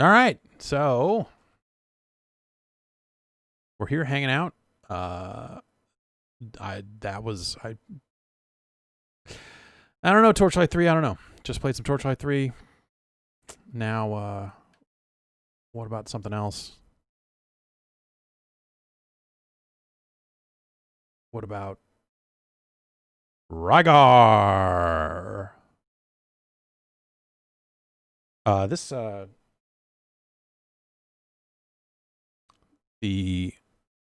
All right, so we're here hanging out. I don't know, Torchlight 3, I don't know. Just played some Torchlight 3. Now, what about something else? What about Rygar? The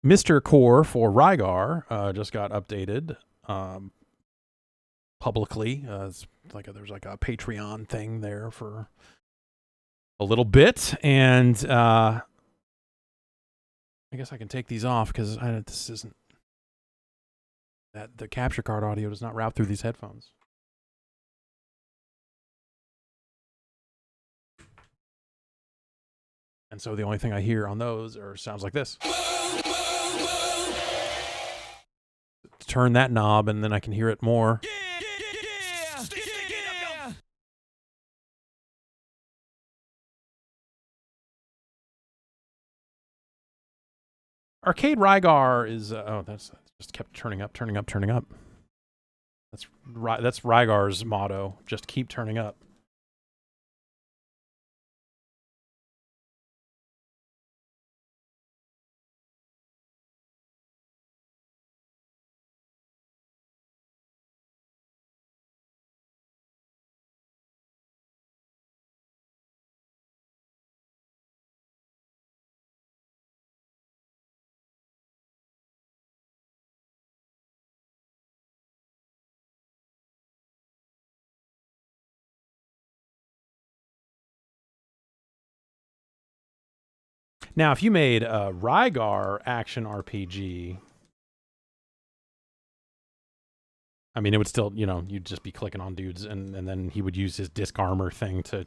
MiSTer core for Rygar just got updated publicly. It's like there's like a Patreon thing there for a little bit, and I guess I can take these off because this isn't that the capture card audio does not route through these headphones. And so the only thing I hear on those sounds like this. Turn that knob and then I can hear it more. Arcade Rygar is that's just kept turning up. That's Rygar's motto. Just keep turning up. Now, if you made a Rygar action RPG, I mean, it would still, you'd just be clicking on dudes, and then he would use his disc armor thing to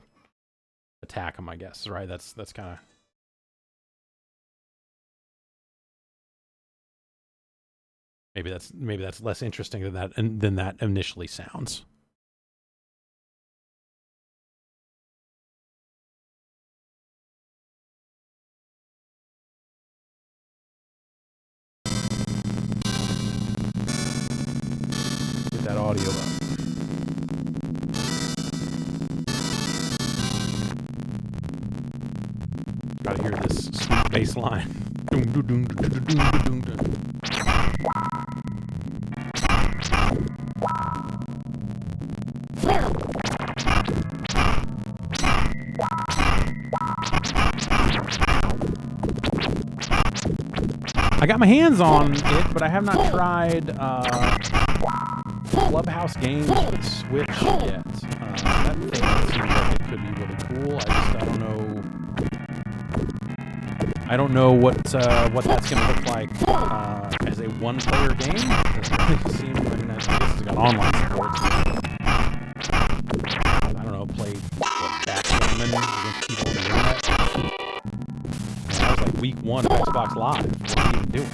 attack them, I guess, right? That's kind of... Maybe that's less interesting than that initially sounds. That audio up. Gotta hear this sweet bass line. I got my hands on it, but I have not tried Clubhouse games with Switch yet. That thing seems like it could be really cool. I don't know what that's going to look like as a one-player game. It doesn't seem like I guess it's got online support. I don't know, played backgammon against people on the internet. That was like week 1 of Xbox Live. What are you even doing?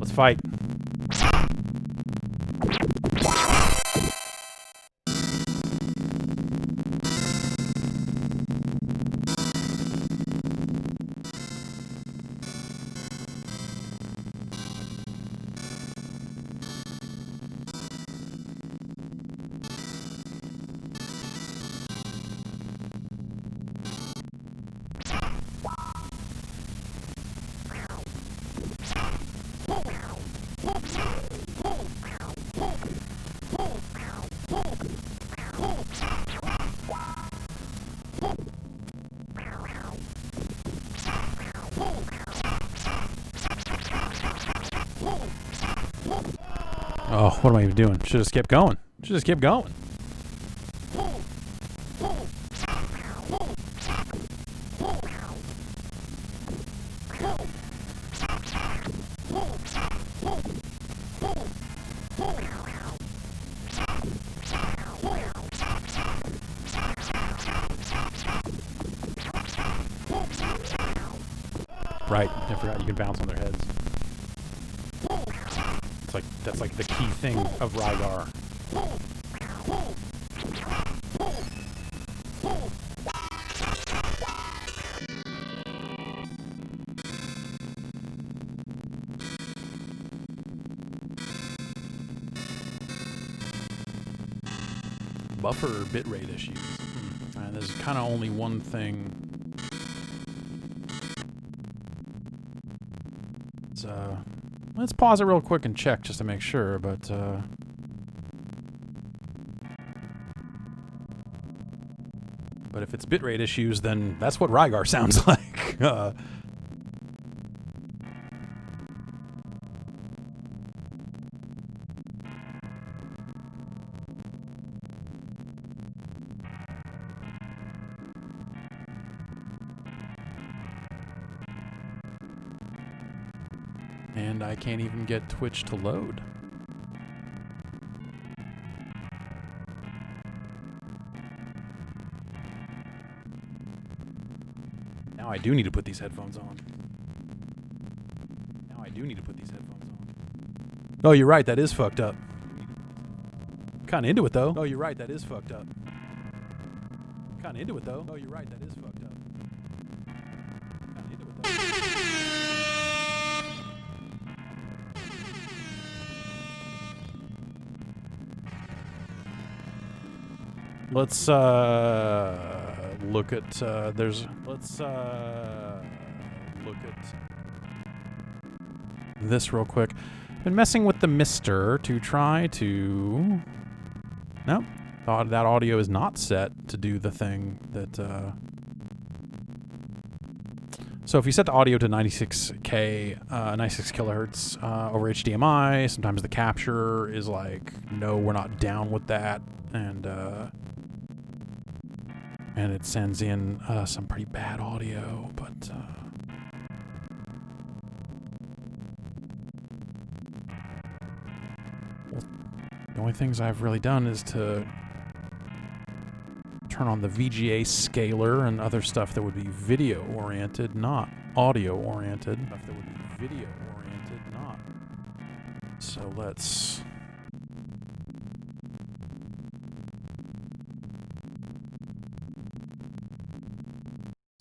Let's fight. Oh, what am I even doing? Should have kept going. Right. I forgot you can bounce on their heads. It's like that's like the key thing of Rygar. Buffer bitrate issues. There's kind of only one thing. Let's pause it real quick and check just to make sure, but if it's bitrate issues, then that's what Rygar sounds like. And I can't even get Twitch to load. Now I do need to put these headphones on. Oh, you're right, that is fucked up. Kinda into it though. Oh, you're right, that is fucked up. Kinda into it though. Oh, you're right, that is fucked up. Kinda into it though. Let's look at this real quick. Been messing with the MiSTer to try to... Nope. That audio is not set to do the thing that... So if you set the audio to 96K, 96 kilohertz over HDMI, sometimes the capture is like, no, we're not down with that, and it sends in some pretty bad audio, but the only things I've really done is to turn on the VGA scaler and other stuff that would be video-oriented, not audio-oriented. So let's...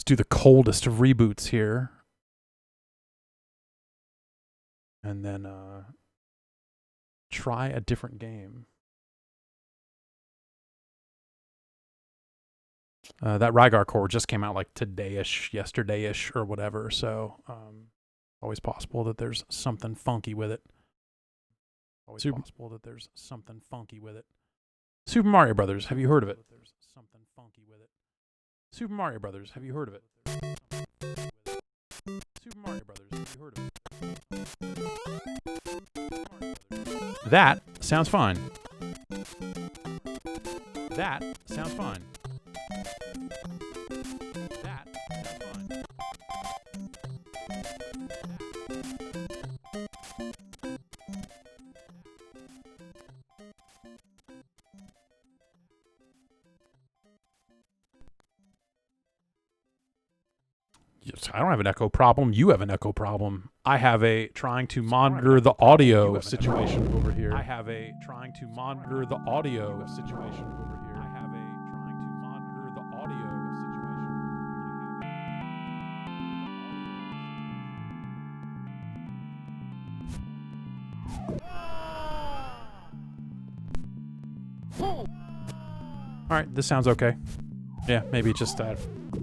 do the coldest of reboots here. And then try a different game. That Rygar core just came out like today-ish, yesterday-ish, or whatever, so always possible that there's something funky with it. Super Mario Brothers, have you heard of it? Super Mario Brothers, have you heard of it? Super Mario Brothers, have you heard of it? That sounds fine. That sounds fine. That sounds fine. Yes, I don't have an echo problem. You have an echo problem. I have a trying to monitor the audio situation over here. I have a trying to monitor the audio situation over here. I have a trying to monitor the audio situation. All right, this sounds okay. Yeah, maybe just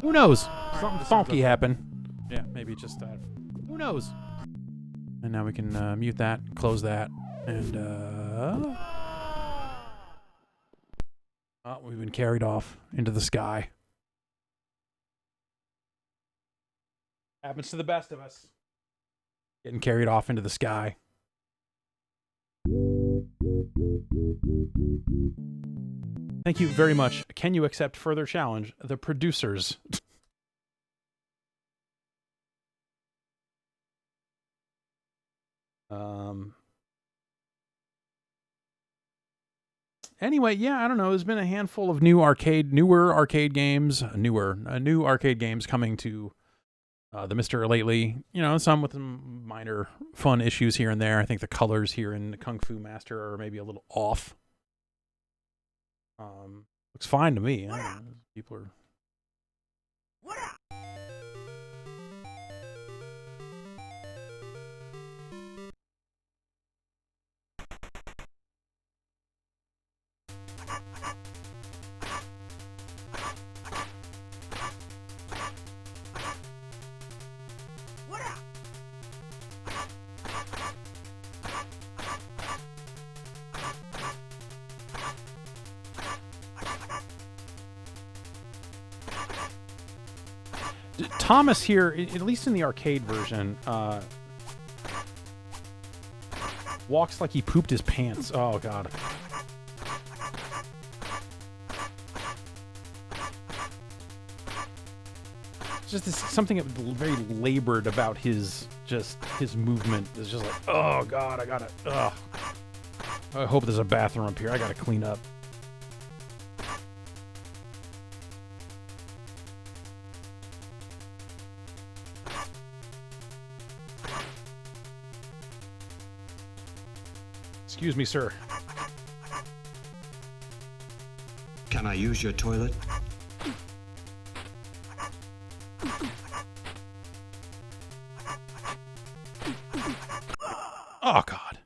who knows? Something funky happened. Yeah, maybe just who knows? And now we can mute that, close that, and we've been carried off into the sky. Happens to the best of us. Getting carried off into the sky. Thank you very much. Can you accept further challenge? The producers. Anyway, yeah, I don't know. There's been a handful of newer arcade games coming to the MiSTer lately. You know, some with some minor fun issues here and there. I think the colors here in the Kung Fu Master are maybe a little off. Looks fine to me. I don't know, people are... Thomas here, at least in the arcade version, walks like he pooped his pants. Oh, God. It's just something very labored about his movement. It's just like, oh, God, I hope there's a bathroom up here. I gotta clean up. Excuse me, sir. Can I use your toilet? Oh, God.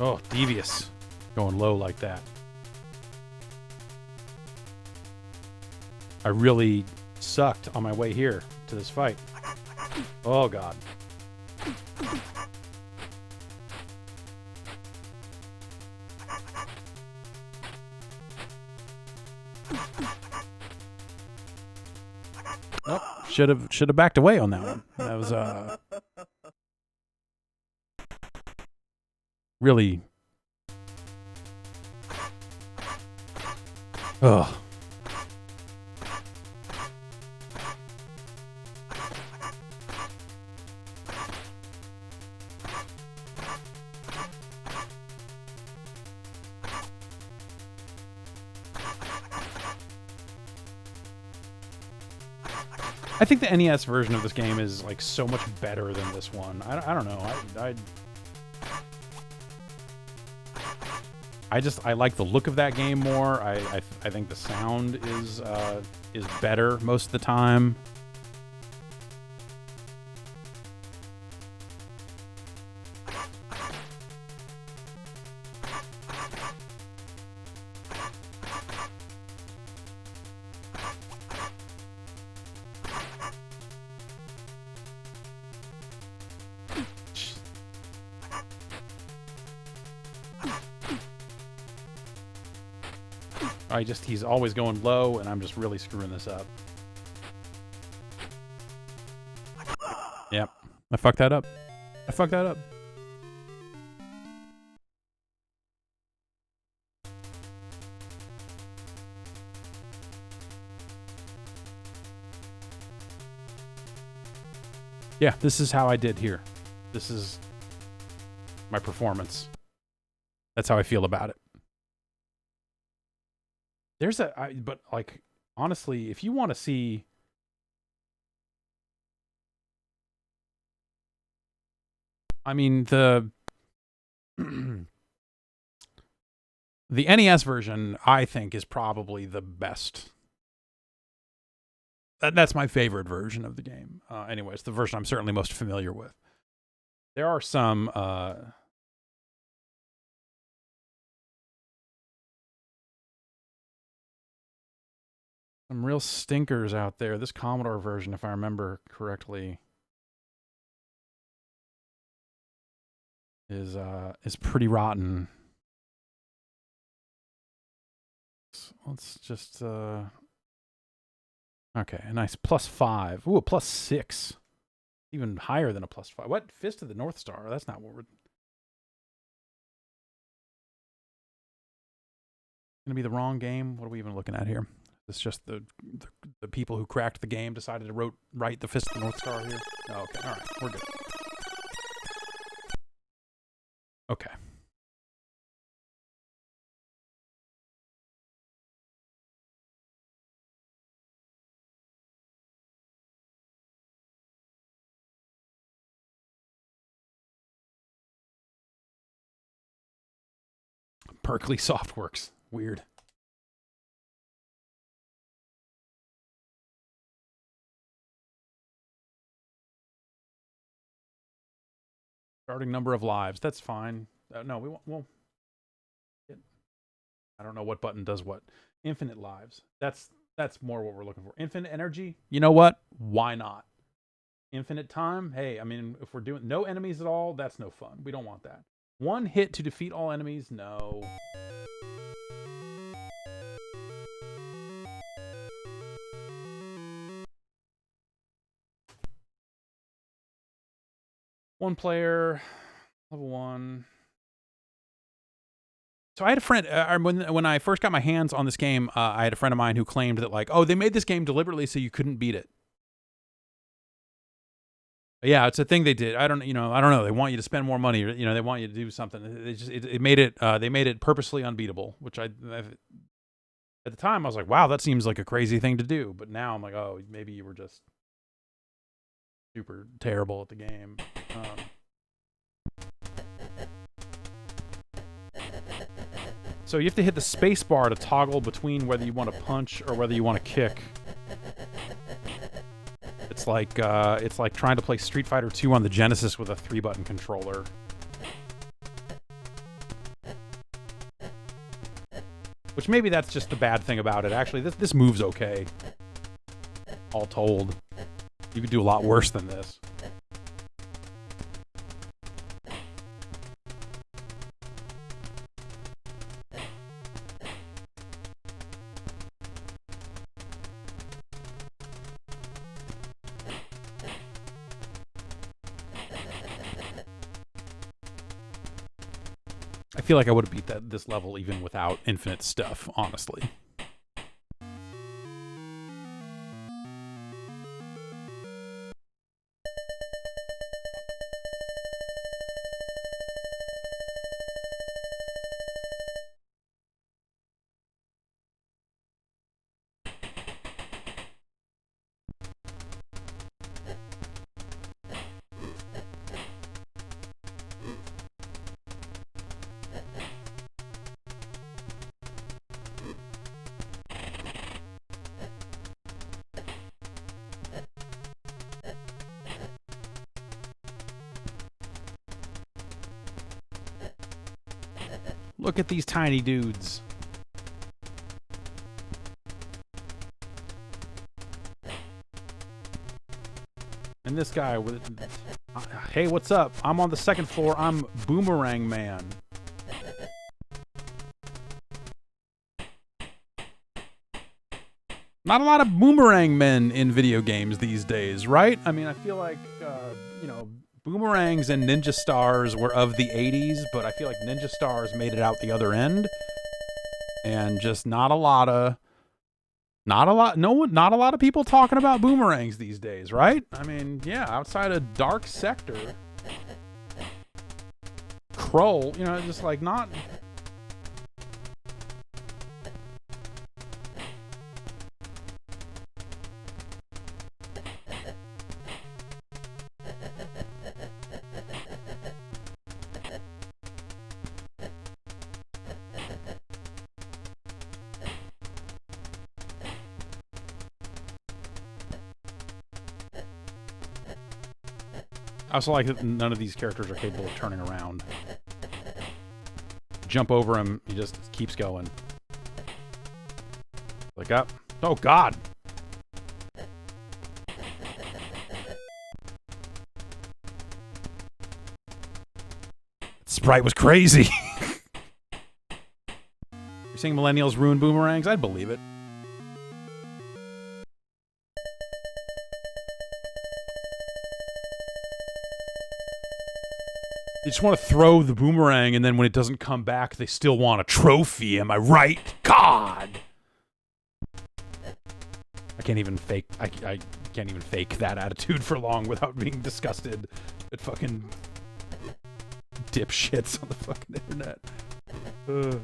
Oh, devious. Going low like that. I really sucked on my way here to this fight. Oh, God. Oh, should have backed away on that one. That was really... Ugh. I think the NES version of this game is like so much better than this one. I don't know. I like the look of that game more. I think the sound is better most of the time. He's always going low, and I'm just really screwing this up. Yep. I fucked that up. Yeah, this is how I did here. This is my performance. That's how I feel about it. But like, honestly, if you want to see, I mean, the NES version, I think, is probably the best. That's my favorite version of the game. Anyways, the version I'm certainly most familiar with. There are some real stinkers out there. This Commodore version, if I remember correctly, is pretty rotten. So let's just okay, a nice +5. Ooh, a +6. Even higher than a +5. What? Fist of the North Star. That's not what we're gonna be. The wrong game. What are we even looking at here? It's just the people who cracked the game decided to write the Fist of the North Star here. Oh, okay, all right, we're good. Okay. Berkeley Softworks. Weird. Starting number of lives. That's fine. No, we won't. Well, I don't know what button does what. Infinite lives. That's more what we're looking for. Infinite energy. You know what? Why not? Infinite time. Hey, I mean, if we're doing no enemies at all, that's no fun. We don't want that. One hit to defeat all enemies. No. One player, level 1. So I had a friend, when I first got my hands on this game, I had a friend of mine who claimed that, like, oh, they made this game deliberately so you couldn't beat it. Yeah, it's a thing they did. I don't know. They want you to spend more money, or, they want you to do something. They made it purposely unbeatable, which at the time I was like, wow, that seems like a crazy thing to do. But now I'm like, oh, maybe you were just super terrible at the game. So you have to hit the space bar to toggle between whether you want to punch or whether you want to kick. It's like trying to play Street Fighter 2 on the Genesis with a 3-button controller. Which maybe that's just the bad thing about it. Actually, this move's okay. All told. You could do a lot worse than this. I feel like I would have beat this level even without infinite stuff, honestly. Look at these tiny dudes. And this guy with... hey, what's up? I'm on the second floor. I'm Boomerang Man. Not a lot of boomerang men in video games these days, right? I mean, I feel like, boomerangs and ninja stars were of the 80s, but I feel like ninja stars made it out the other end. And just not a lot of people talking about boomerangs these days, right? I mean, yeah, outside of Dark Sector, Kroll, just like not... I also like that none of these characters are capable of turning around. Jump over him, he just keeps going. Like up. Oh, God! Sprite was crazy! You're saying millennials ruin boomerangs? I'd believe it. They just want to throw the boomerang, and then when it doesn't come back, they still want a trophy. Am I right? God! I can't even fake. I can't even fake that attitude for long without being disgusted at fucking dipshits on the fucking internet. Ugh.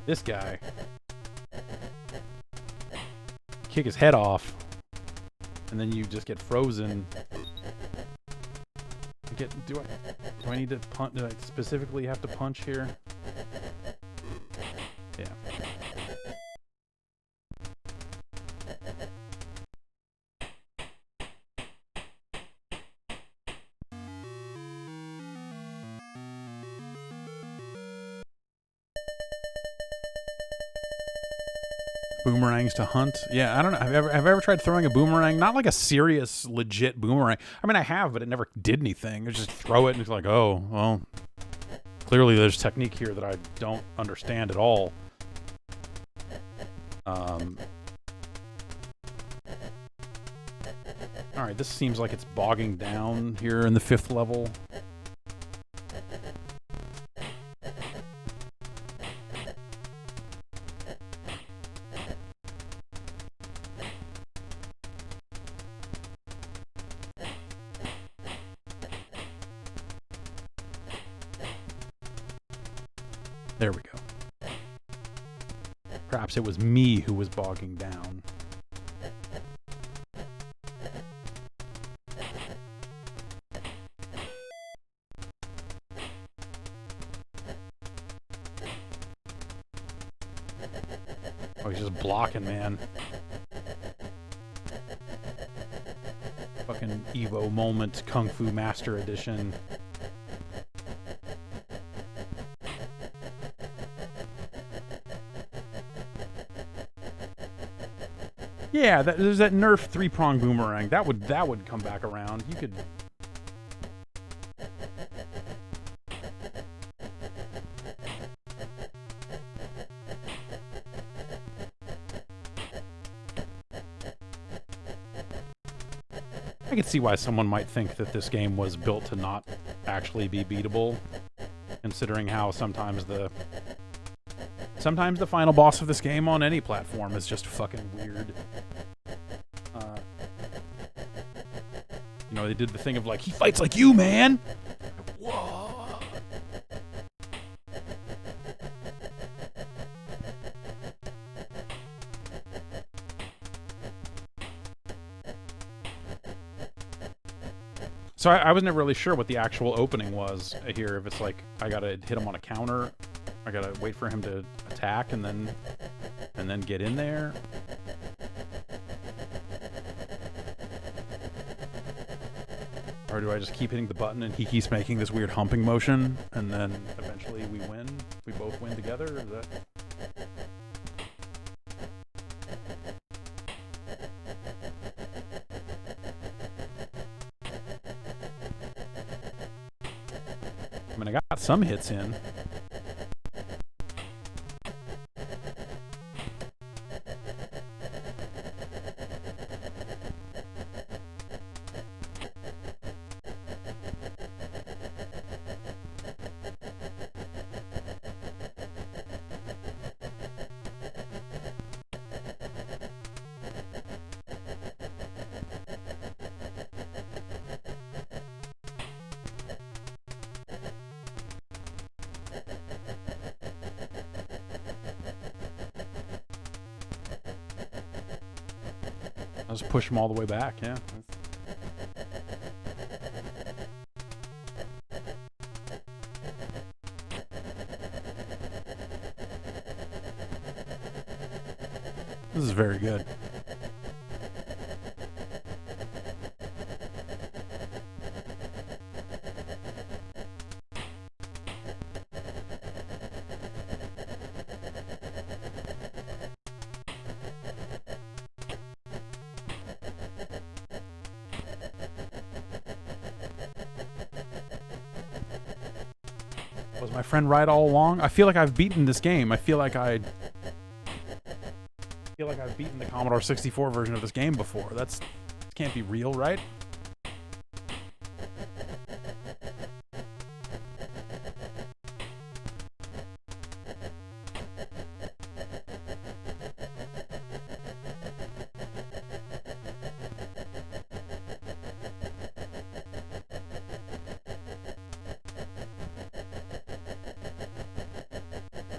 This guy. Kick his head off. And then you just get frozen. Do I need to punch? Do I specifically have to punch here? Yeah. Boomerangs to hunt? Yeah, I don't know. Have I ever tried throwing a boomerang? Not like a serious, legit boomerang. I mean, I have, but it never did anything. I just throw it and it's like, oh, well, clearly there's technique here that I don't understand at all. Alright, this seems like it's bogging down here in the 5th level. There we go. Perhaps it was me who was bogging down. Oh, he's just blocking, man. Fucking Evo moment, Kung Fu Master Edition. Yeah, there's that Nerf 3-prong boomerang. That would come back around. You could. I can see why someone might think that this game was built to not actually be beatable, considering how sometimes the final boss of this game on any platform is just fucking weird. You know, they did the thing of like, he fights like you, man! Whoa! So I was never really sure what the actual opening was here. If it's like, I gotta hit him on a counter, I gotta wait for him to attack and then get in there. Or do I just keep hitting the button and he keeps making this weird humping motion and then eventually we win? We both win together? Or is that... I mean, I got some hits in. I'll just push them all the way back, yeah. This is very good. Was my friend right all along? I feel like I've beaten this game. I feel like I've beaten the Commodore 64 version of this game before. This can't be real, right?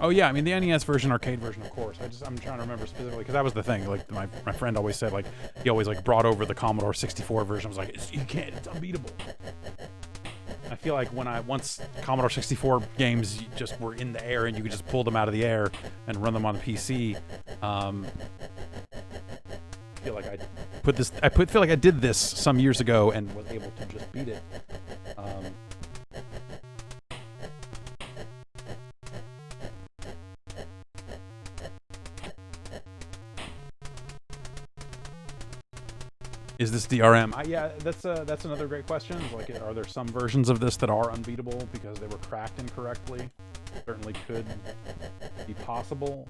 Oh yeah, I mean the NES version, arcade version, of course. I'm trying to remember specifically because that was the thing. Like my friend always said, like he always like brought over the Commodore 64 version. I was like, you can't, it's unbeatable. I feel like once Commodore 64 games just were in the air and you could just pull them out of the air and run them on the PC. I feel like feel like I did this some years ago and was able to just beat it. Is this DRM? Yeah, that's another great question. Like, are there some versions of this that are unbeatable because they were cracked incorrectly? Certainly could be possible.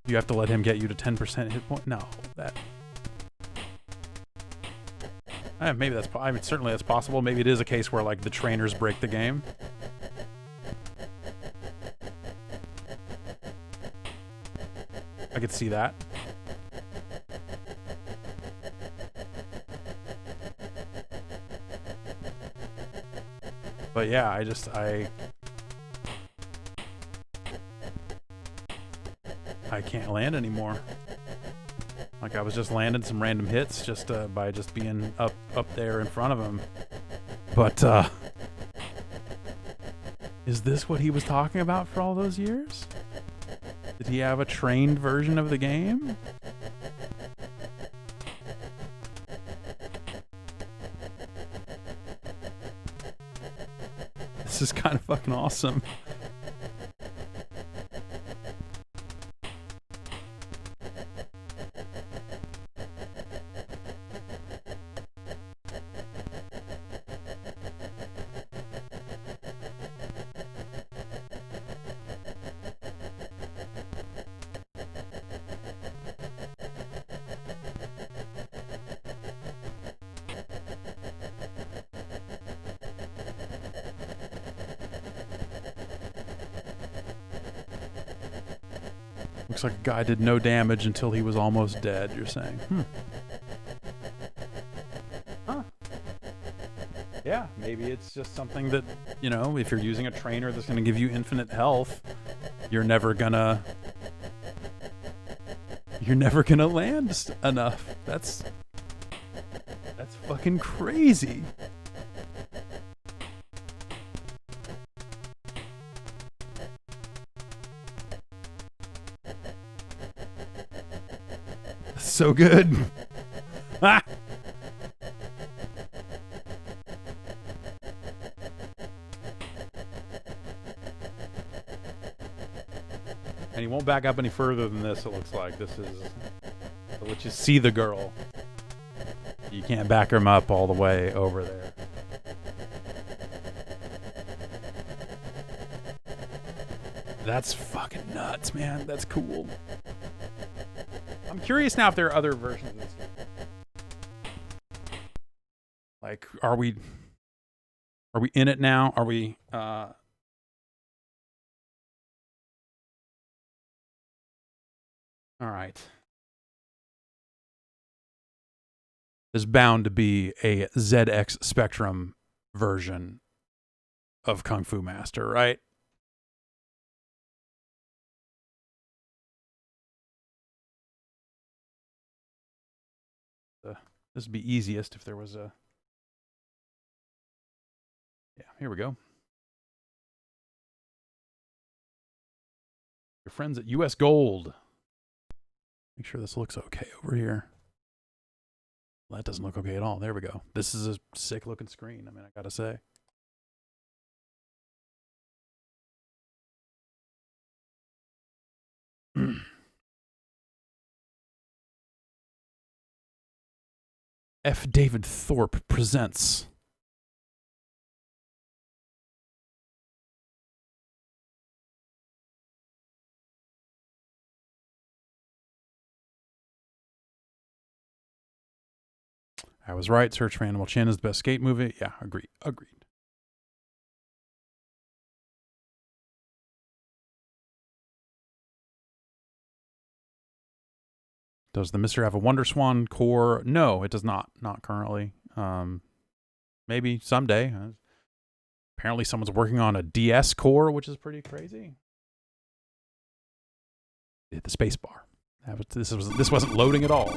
You have to let him get you to 10% hit point? No, maybe that's. I mean, certainly that's possible. Maybe it is a case where like the trainers break the game. I could see that. But yeah, I can't land anymore. Like I was just landing some random hits just by just being up there in front of him. But is this what he was talking about for all those years? Did he have a trained version of the game? This is kind of fucking awesome. Looks like a guy did no damage until he was almost dead, you're saying. Huh. Yeah, maybe it's just something that, you know, if you're using a trainer that's going to give you infinite health, you're never gonna land enough. That's fucking crazy. So good. Ah! And he won't back up any further than this, it looks like. This is... I'll let you see the girl. You can't back him up all the way over there. That's fucking nuts, man. That's cool. I'm curious now if there are other versions of this game. Like, are we Are we in it now? Are we... All right. There's bound to be a ZX Spectrum version of Kung Fu Master, right? This would be easiest if there was a... Yeah, here we go. Your friends at US Gold. Make sure this looks okay over here. Well, that doesn't look okay at all. There we go. This is a sick looking screen, I mean, I gotta say. F. David Thorpe presents. I was right. Search for Animal Chin is the best skate movie. Yeah, agreed. Agreed. Does the MiSTer have a Wonder Swan core? No, it does not. Not currently. Maybe someday. Apparently someone's working on a DS core, which is pretty crazy. Hit the space bar. This wasn't loading at all.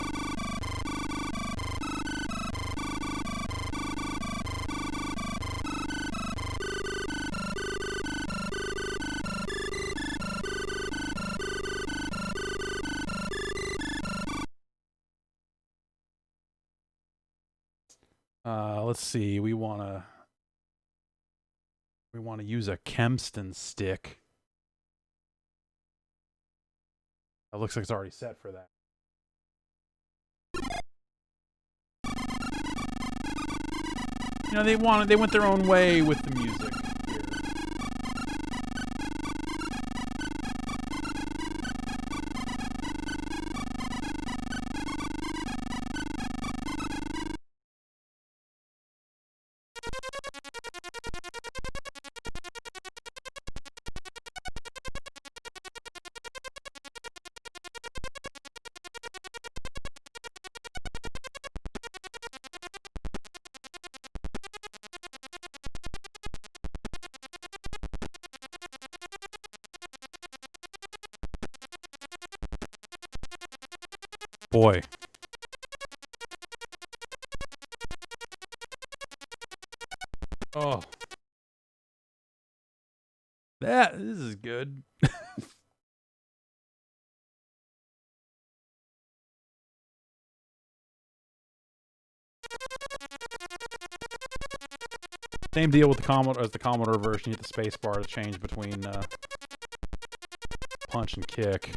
Let's see. We want to use a Kempston stick. It looks like it's already set for that. You know, they went their own way with the music here. Boy. Oh. This is good. Same deal with the Commodore as the Commodore version. You hit the space bar to change between punch and kick.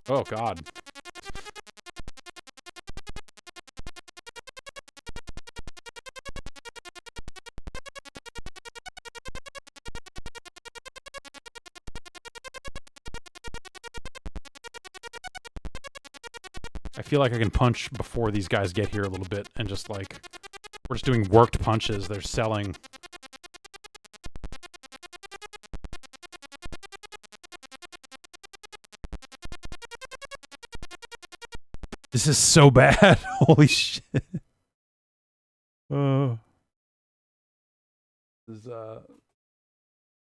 Oh, God. I feel like I can punch before these guys get here a little bit and just like, we're just doing worked punches. They're selling. This is so bad. Holy shit. This is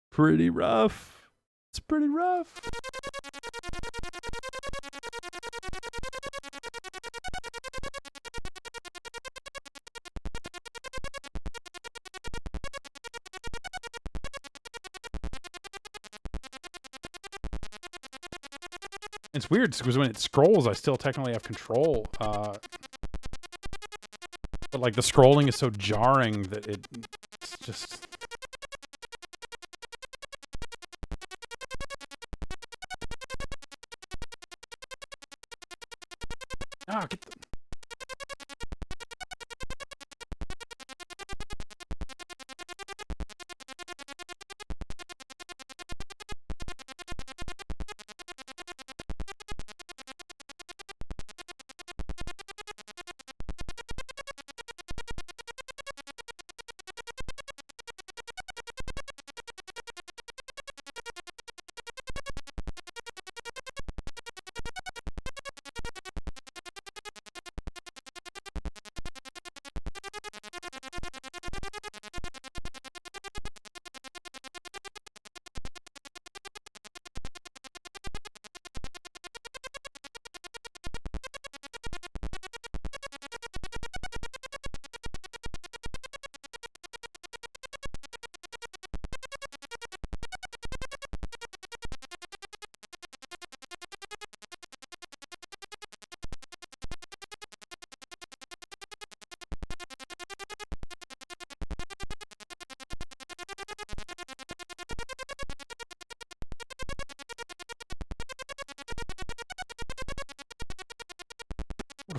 pretty rough. It's pretty rough. It's weird because when it scrolls, I still technically have control. But like the scrolling is so jarring that it's just... Ah, get the...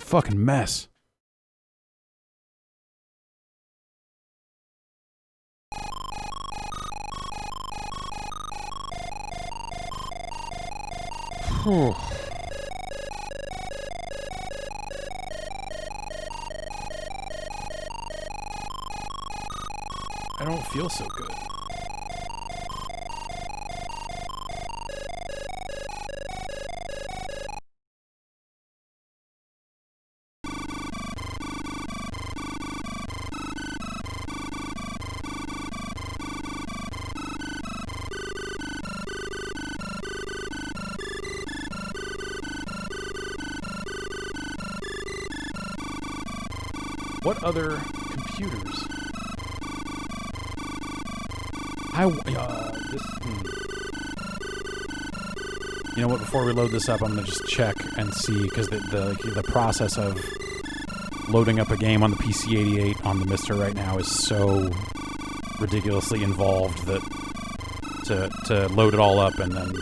fucking mess. Whew. I don't feel so good. What other computers? You know what? Before we load this up, I'm gonna just check and see, because the process of loading up a game on the PC-88 on the MiSTer right now is so ridiculously involved that to load it all up and then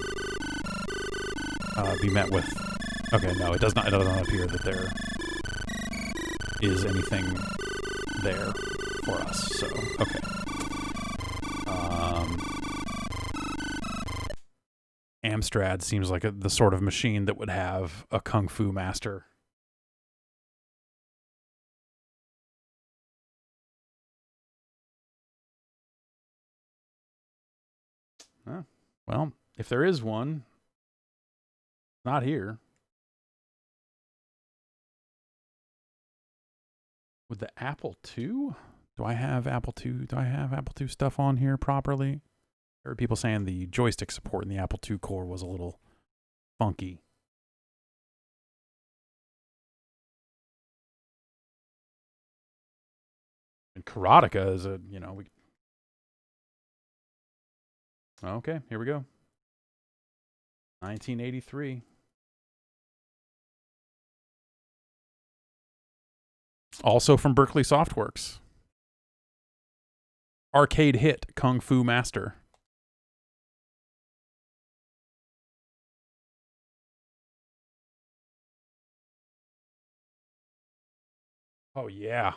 be met with. Okay, no, it does not. It does not appear that there is anything there for us. So okay. Amstrad seems like the sort of machine that would have a Kung Fu master. Well, if there is one, not here. With the Apple II? Do I have Apple II? Do I have Apple II stuff on here properly? There are people saying the joystick support in the Apple II core was a little funky. And Karateka is a, you know, okay, here we go. 1983. Also from Berkeley Softworks. Arcade hit Kung Fu Master. Oh, yeah.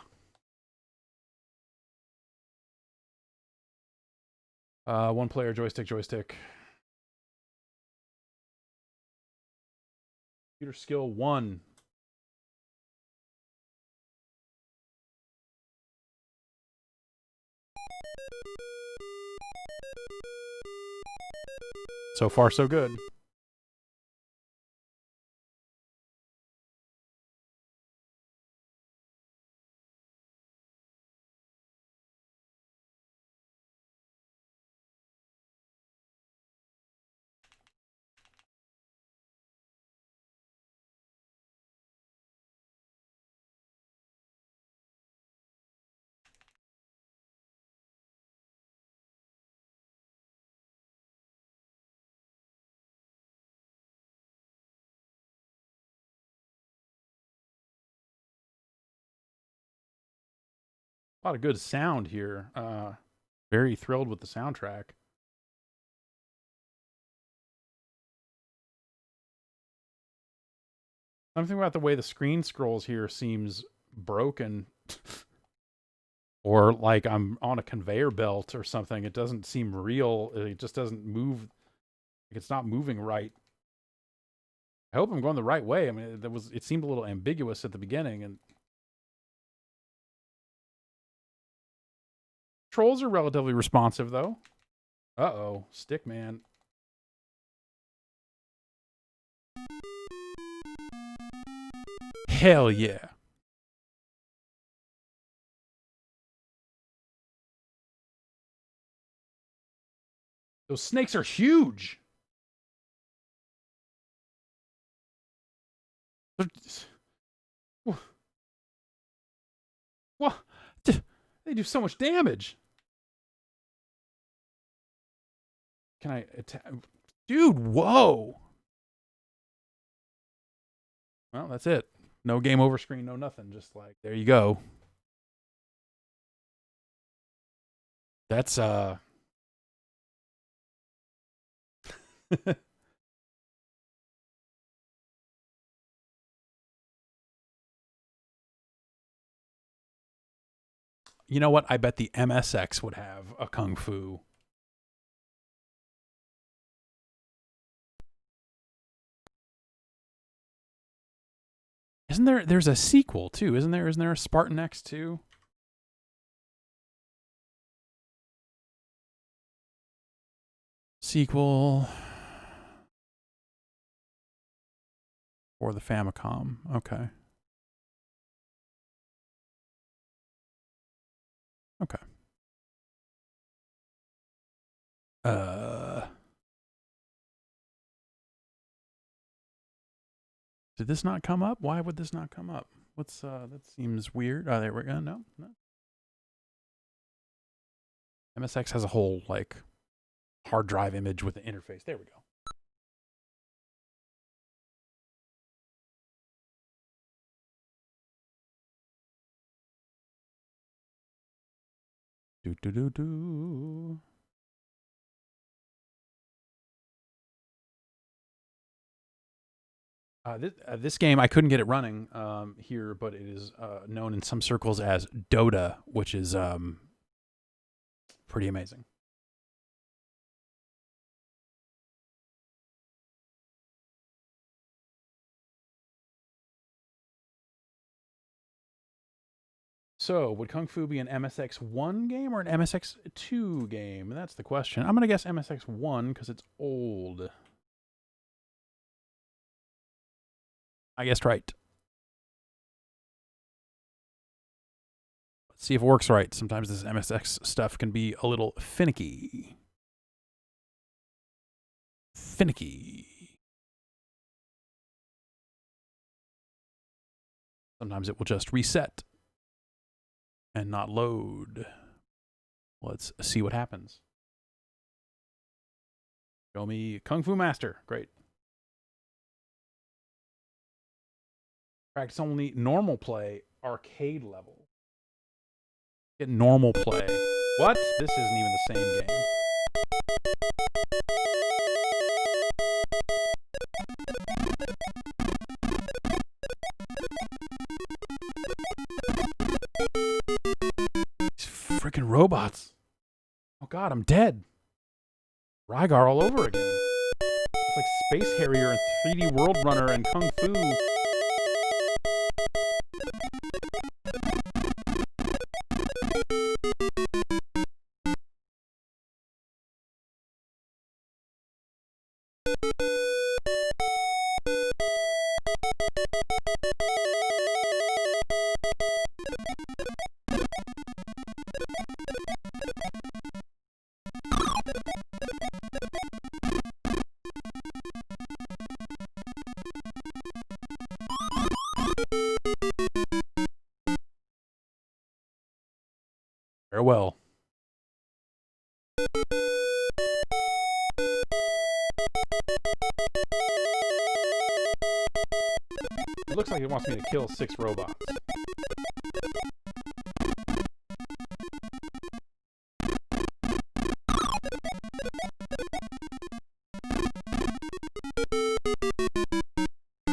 One player joystick. Computer skill 1. So far, so good. A lot of good sound here. Very thrilled with the soundtrack. Something about the way the screen scrolls here seems broken. Or like I'm on a conveyor belt or something. It doesn't seem real. It just doesn't move. Like it's not moving right. I hope I'm going the right way. I mean, it seemed a little ambiguous at the beginning, and controls are relatively responsive though. Uh-oh, Stickman. Hell yeah. Those snakes are huge. What? They do so much damage. Can I attack? Dude, whoa. Well, that's it. No game over screen, no nothing. Just like, there you go. That's, You know what? I bet the MSX would have a Kung Fu. Isn't there? There's a sequel too, isn't there? Isn't there a Spartan X2? Sequel for the Famicom. Okay. Okay. Did this not come up? Why would this not come up? What's that seems weird. Oh, there we go. No. MSX has a whole like hard drive image with the interface. There we go. Do. This game, I couldn't get it running here, but it is known in some circles as Dota, which is pretty amazing. So, would Kung Fu be an MSX1 game or an MSX2 game? That's the question. I'm going to guess MSX1 because it's old. I guessed right. Let's see if it works right. Sometimes this MSX stuff can be a little finicky. Sometimes it will just reset and not load. Let's see what happens. Show me Kung Fu Master. Great. Practice only normal play, arcade level. Get normal play. What? This isn't even the same game. These freaking robots. Oh god, I'm dead. Rygar all over again. It's like Space Harrier and 3D World Runner and Kung Fu. Farewell. It looks like it wants me to kill 6 robots.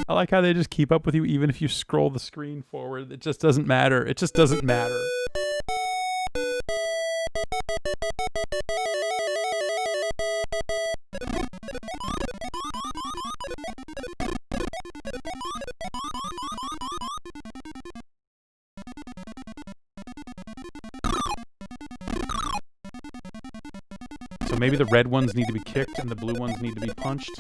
I like how they just keep up with you even if you scroll the screen forward. It just doesn't matter. It just doesn't matter. So maybe the red ones need to be kicked and the blue ones need to be punched?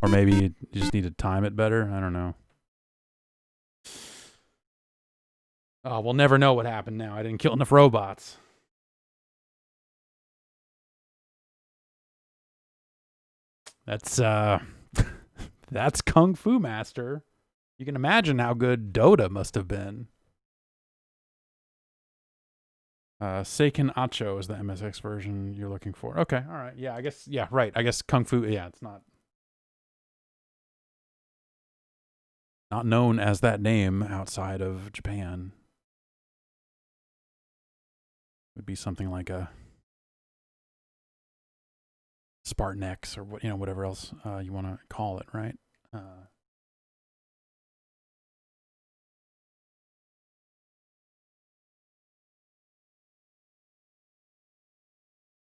Or maybe you just need to time it better? I don't know. Oh, we'll never know what happened now. I didn't kill enough robots. That's that's Kung Fu Master. You can imagine how good Dota must have been. Seiken Acho is the MSX version you're looking for. Okay, all right. Yeah, I guess, yeah, right. I guess Kung Fu, yeah, it's not known as that name outside of Japan. It would be something like a Spartan X or what, you know, whatever else you want to call it, right?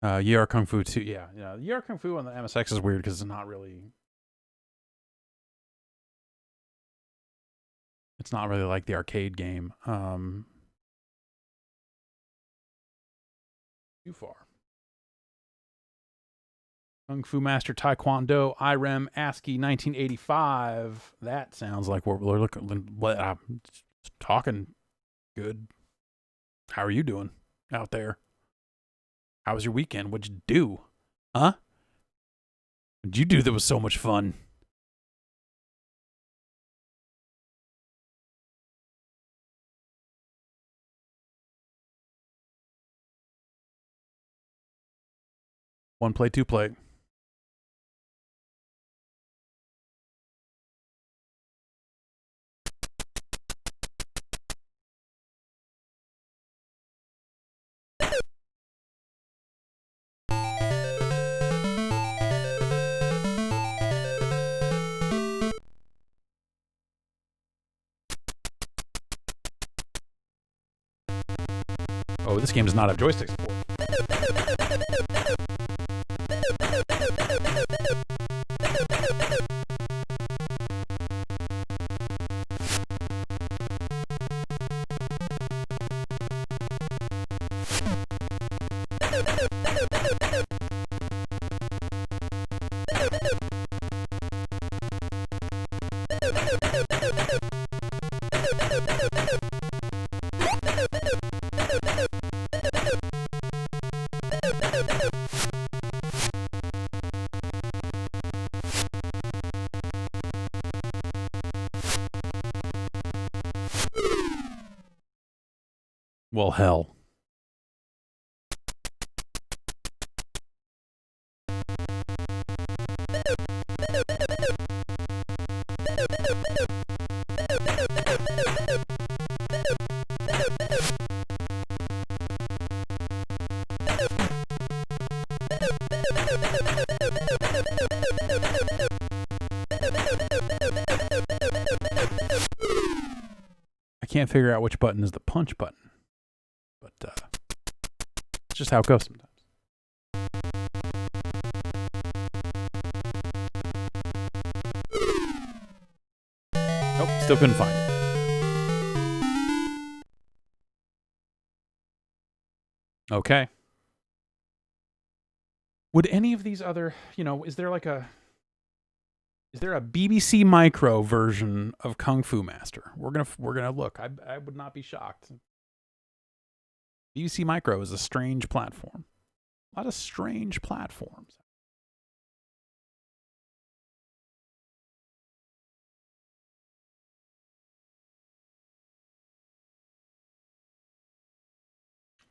Yar Kung Fu 2. Yeah, yeah. Yar Kung Fu on the MSX is weird because it's not really. It's not really like the arcade game. Too far. Kung Fu Master Taekwondo, IREM, ASCII, 1985. That sounds like what we're looking. What I'm talking good. How are you doing out there? How was your weekend? What'd you do? Huh? What'd you do that was so much fun? One play, two play. Oh, this game does not have joystick support. Well, hell. I can't figure out which button is the punch button. But it's just how it goes sometimes. Nope, still couldn't find it. Okay. Would any of these other, is there a BBC Micro version of Kung Fu Master? We're gonna look. I would not be shocked. BBC Micro is a strange platform. A lot of strange platforms.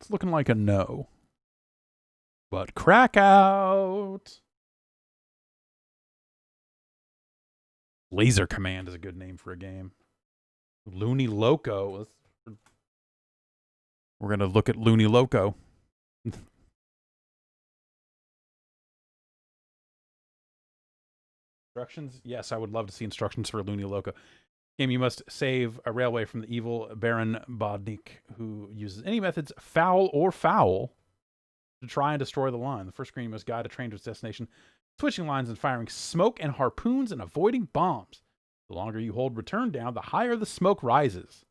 It's looking like a no. But crack out. Laser Command is a good name for a game. Looney Loco. We're going to look at Looney Loco. Instructions? Yes, I would love to see instructions for Looney Loco. Game, you must save a railway from the evil Baron Bodnik, who uses any methods, foul or foul, to try and destroy the line. The first screen, you must guide a train to its destination, switching lines and firing smoke and harpoons and avoiding bombs. The longer you hold return down, the higher the smoke rises.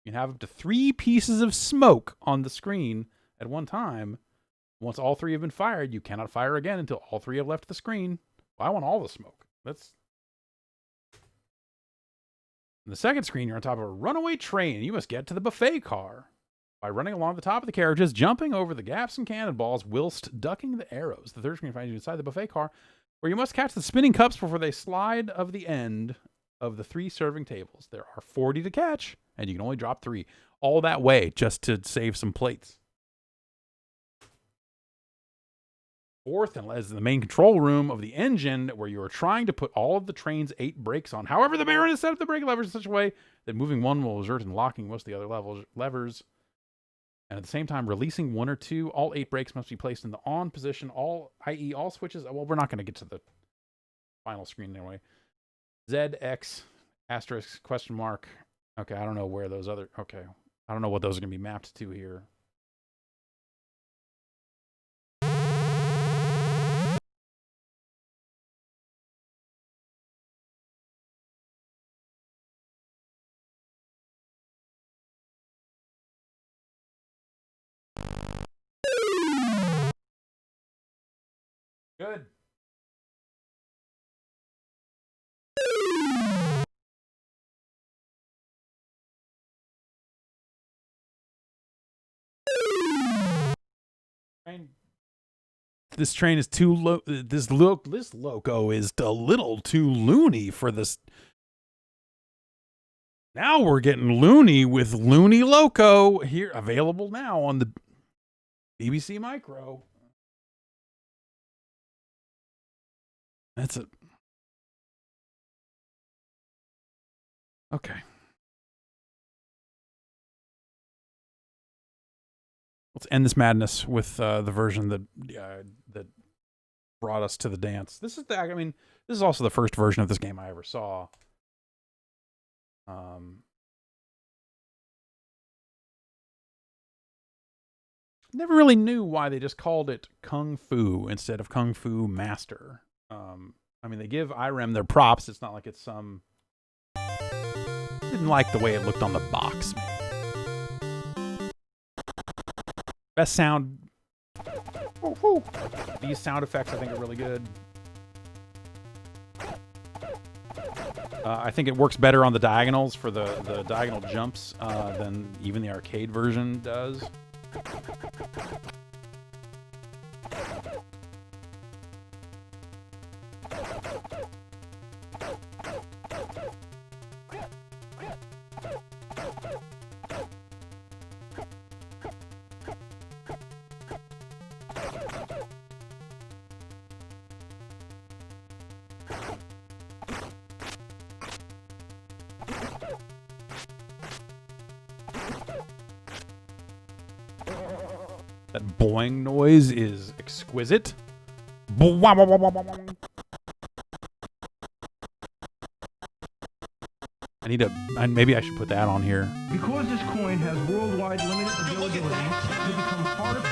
You can have up to 3 pieces of smoke on the screen at one time. Once all 3 have been fired, you cannot fire again until all 3 have left the screen. Well, I want all the smoke. That's... In the second screen, you're on top of a runaway train. You must get to the buffet car by running along the top of the carriages, jumping over the gaps and cannonballs, whilst ducking the arrows. The third screen finds you inside the buffet car, where you must catch the spinning cups before they slide of the end of the 3 serving tables. There are 40 to catch, and you can only drop 3. All that way just to save some plates. Fourth, and as the main control room of the engine, where you are trying to put all of the train's 8 brakes on. However, the Baron has set up the brake levers in such a way that moving one will result in locking most of the other levers. And at the same time, releasing 1 or 2, all 8 brakes must be placed in the on position, i.e. all switches. Well, we're not going to get to the final screen anyway. ZX, asterisk, question mark. Okay, I don't know where those other... Okay, I don't know what those are going to be mapped to here. Good. This train is too low. This loco is a little too loony for this. Now we're getting loony with Loony Loco here, available now on the BBC Micro. That's it. Okay. Let's end this madness with the version that that brought us to the dance. This is this is also the first version of this game I ever saw. Never really knew why they just called it Kung Fu instead of Kung Fu Master. They give IREM their props. It's not like it's some... Didn't like the way it looked on the box, maybe. Best sound... Woo-hoo. These sound effects, I think, are really good. I think it works better on the diagonals for the diagonal jumps than even the arcade version does. That boing noise is exquisite. Maybe I should put that on here. Because this coin has worldwide limited availability, it becomes harder to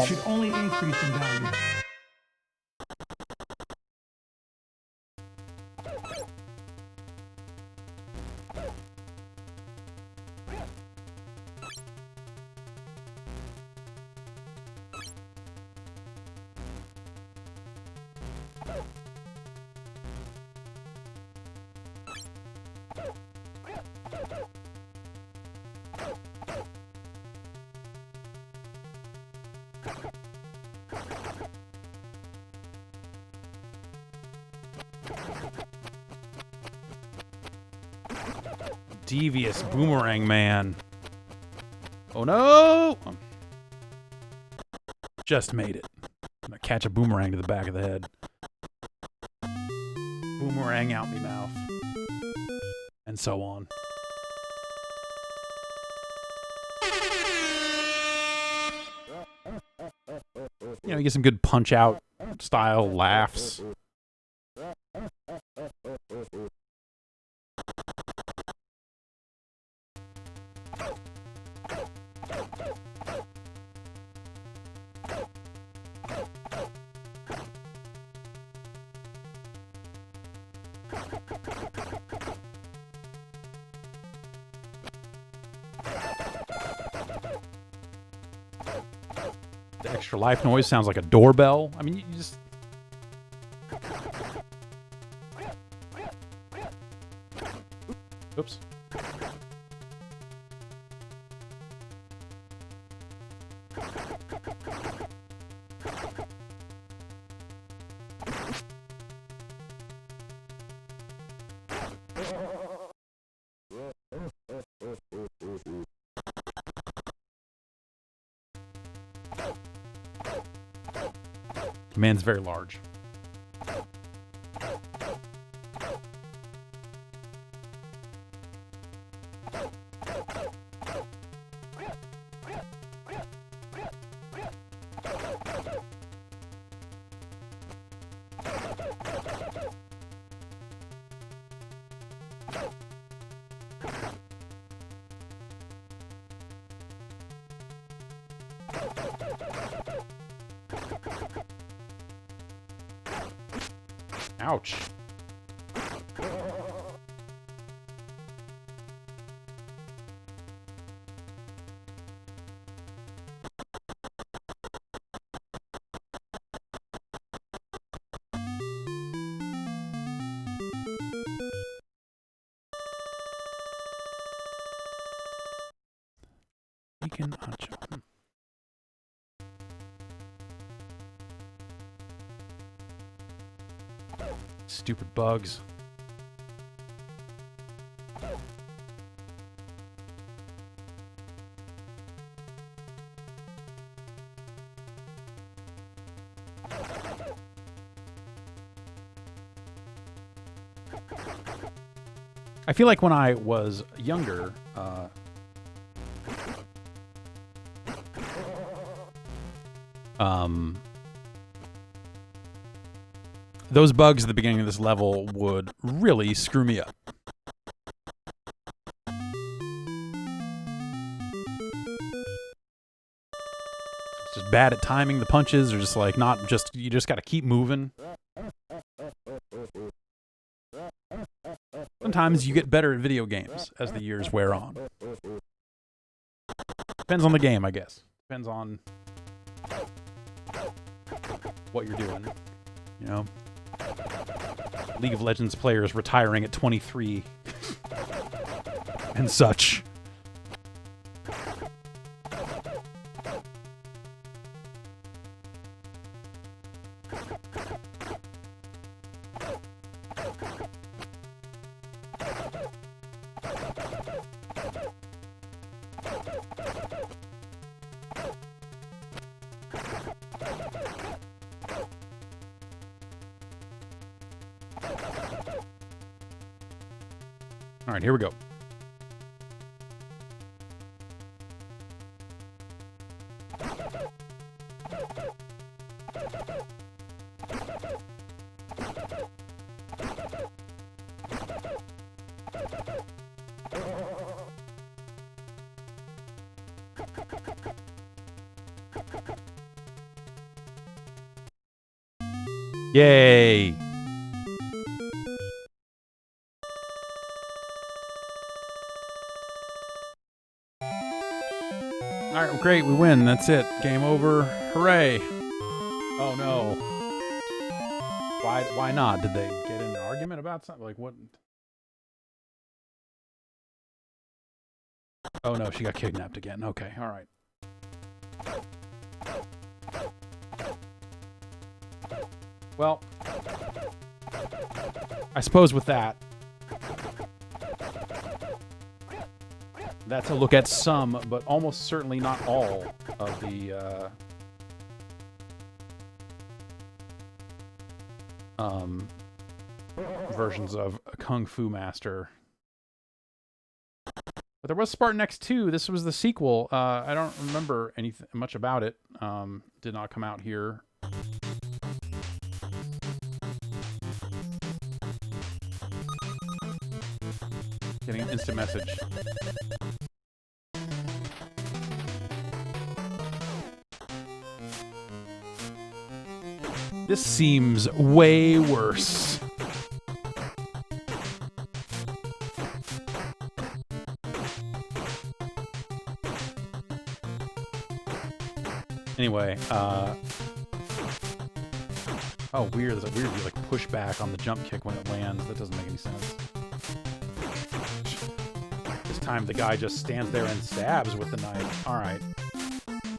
it should only increase in value. Devious boomerang man. Oh no! Just made it. I'm gonna catch a boomerang to the back of the head. Boomerang out me mouth. And so on. You know, you get some good punch out style laughs. The extra life noise sounds like a doorbell. I mean, you just... Oops. Man's very large. Ouch. Pecan Ancho. Stupid bugs. I feel like when I was younger, those bugs at the beginning of this level would really screw me up. It's just bad at timing the punches, or just like not just, you just got to keep moving. Sometimes you get better at video games as the years wear on. Depends on the game, I guess. Depends on what you're doing, you know? League of Legends players retiring at 23 and such. All right, here we go. Yay! All right, well, great, we win. That's it. Game over. Hooray! Oh no! Why not? Did they get in an argument about something? Like what? Oh no, she got kidnapped again. Okay, all right. Well, I suppose with that, that's a look at some, but almost certainly not all of the versions of Kung Fu Master. But there was Spartan X2. This was the sequel. I don't remember anything much about it. Did not come out here. Getting an instant message. This seems way worse. Anyway, oh, weird. There's a weird like pushback on the jump kick when it lands. That doesn't make any sense. This time the guy just stands there and stabs with the knife. All right.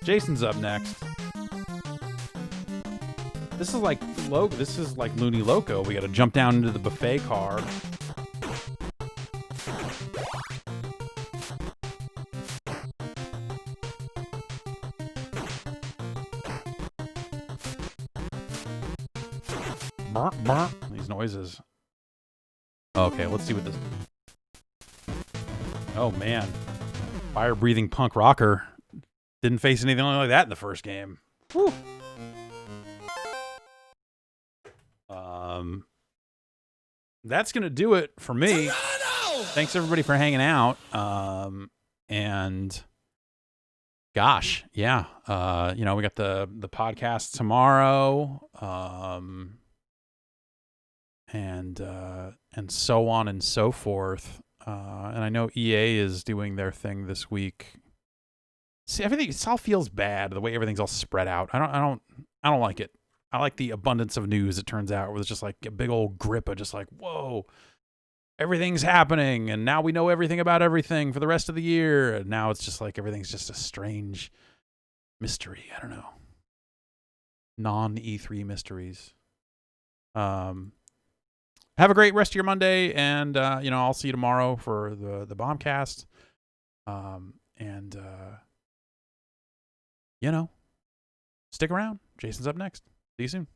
Jason's up next. This is like Looney Loco. We got to jump down into the buffet car. These noises. Okay, let's see what this. Oh man, fire-breathing punk rocker. Didn't face anything like that in the first game. Whew. That's gonna do it for me. Thanks everybody for hanging out. And gosh, yeah. You know, we got the podcast tomorrow. And so on and so forth. And I know EA is doing their thing this week. See, everything, it all feels bad the way everything's all spread out. I don't like it. I like the abundance of news, it turns out, where it's just like a big old grip of just like, whoa. everything's happening, and now we know everything about everything for the rest of the year. And now it's just like everything's just a strange mystery. I don't know. Non-E3 mysteries. Have a great rest of your Monday, and you know, I'll see you tomorrow for the Bombcast. You know, stick around. Jason's up next. See you soon.